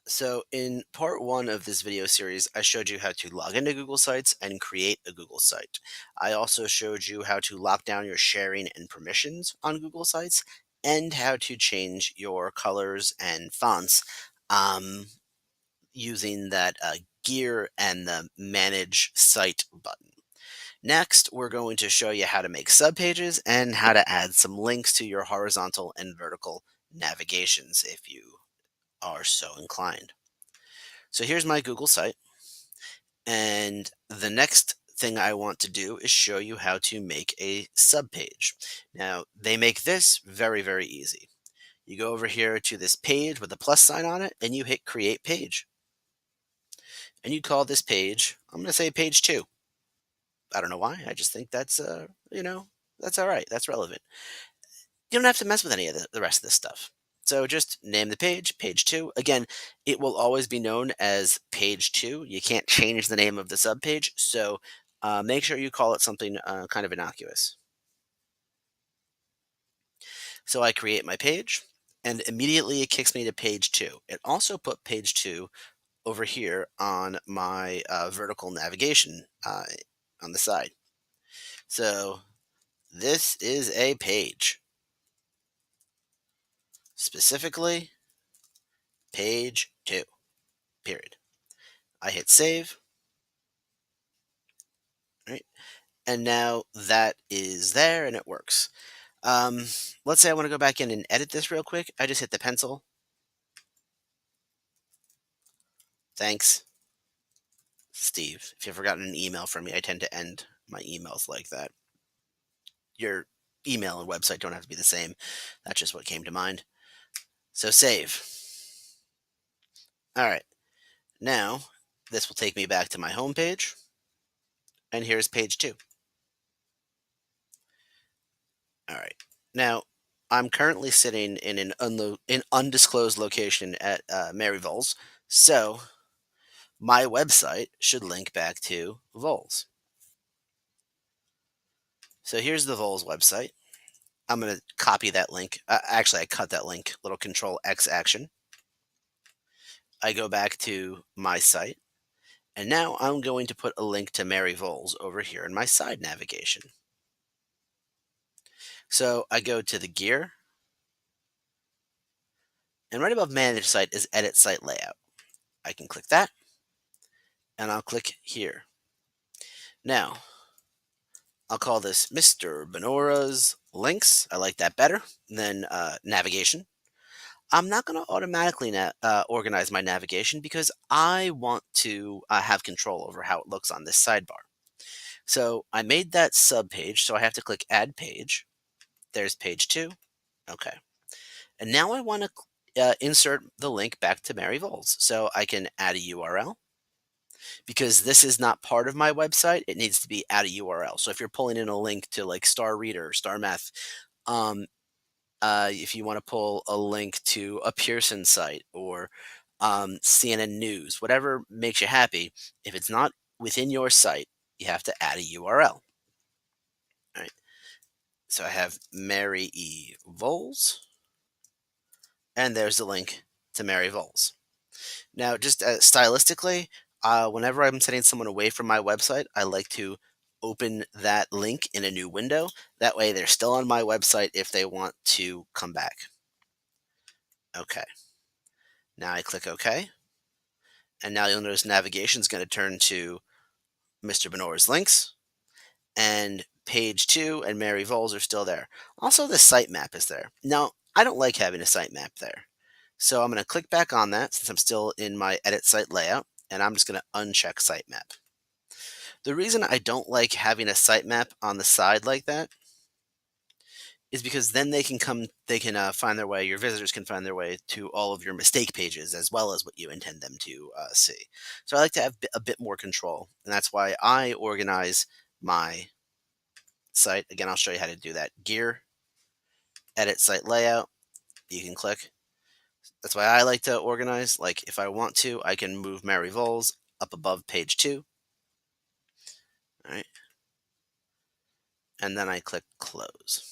So in part one of this video series, I showed you how to log into Google Sites and create a Google site. I also showed you how to lock down your sharing and permissions on Google Sites and how to change your colors and fonts um, using that gear and the manage site button. Next, we're going to show you how to make subpages and how to add some links to your horizontal and vertical navigations if you are so inclined. So here's my Google site, and the next thing I want to do is show you how to make a subpage. Now, they make this very, very easy. You go over here to this page with a plus sign on it, and you hit Create Page. And you call this page, I'm going to say page 2. I don't know why. I just think that's, that's all right. That's relevant. You don't have to mess with any of the rest of this stuff. So just name the page, page 2. Again, it will always be known as page 2. You can't change the name of the subpage, so make sure you call it something kind of innocuous. So I create my page, and immediately it kicks me to page 2. It also put page 2 over here on my vertical navigation on the side. So this is a page, specifically page 2, period. I hit save, right? And now that is there and it works. Um, let's say I want to go back in and edit this real quick. I just hit the pencil. Thanks, Steve. If you've ever gotten an email from me, I tend to end my emails like that. Your email and website don't have to be the same. That's just what came to mind. So save. All right. Now, this will take me back to my home page. And here's page 2. All right. Now, I'm currently sitting in an undisclosed location at Mary Vols, so my website should link back to Vols. So here's the Vols website. I'm going to copy that link. Actually, I cut that link. Little Control X action. I go back to my site, and now I'm going to put a link to Mary Vols over here in my side navigation. So I go to the gear, and right above Manage Site is Edit Site Layout. I can click that, and I'll click here. Now, I'll call this Mr. Benora's links. I like that better than navigation. I'm not going to automatically organize my navigation because I want to have control over how it looks on this sidebar. So I made that sub page, so I have to click Add Page. There's page 2. Okay. And now I want to insert the link back to Mary Vols. So I can add a URL. Because this is not part of my website, it needs to be at a URL. So if you're pulling in a link to like Star Reader, Star Math, um, if you want to pull a link to a Pearson site or CNN News, whatever makes you happy, if it's not within your site, you have to add a URL. All right. So I have Mary E. Vols, and there's the link to Mary Vols. Now, just stylistically, whenever I'm sending someone away from my website, I like to open that link in a new window. That way they're still on my website if they want to come back. Okay. Now I click OK. And now you'll notice navigation is going to turn to Mr. Benora's links. And page 2 and Mary Vols are still there. Also, the sitemap is there. Now, I don't like having a sitemap there. So I'm going to click back on that since I'm still in my edit site layout. And I'm just going to uncheck sitemap. The reason I don't like having a sitemap on the side like that is because then they can find their way, your visitors can find their way to all of your mistake pages as well as what you intend them to see. So I like to have a bit more control, and that's why I organize my site. Again, I'll show you how to do that. Gear, edit site layout, you can click. That's why I like to organize. Like if I want to, I can move Mary Vols up above page 2. All right. And then I click close.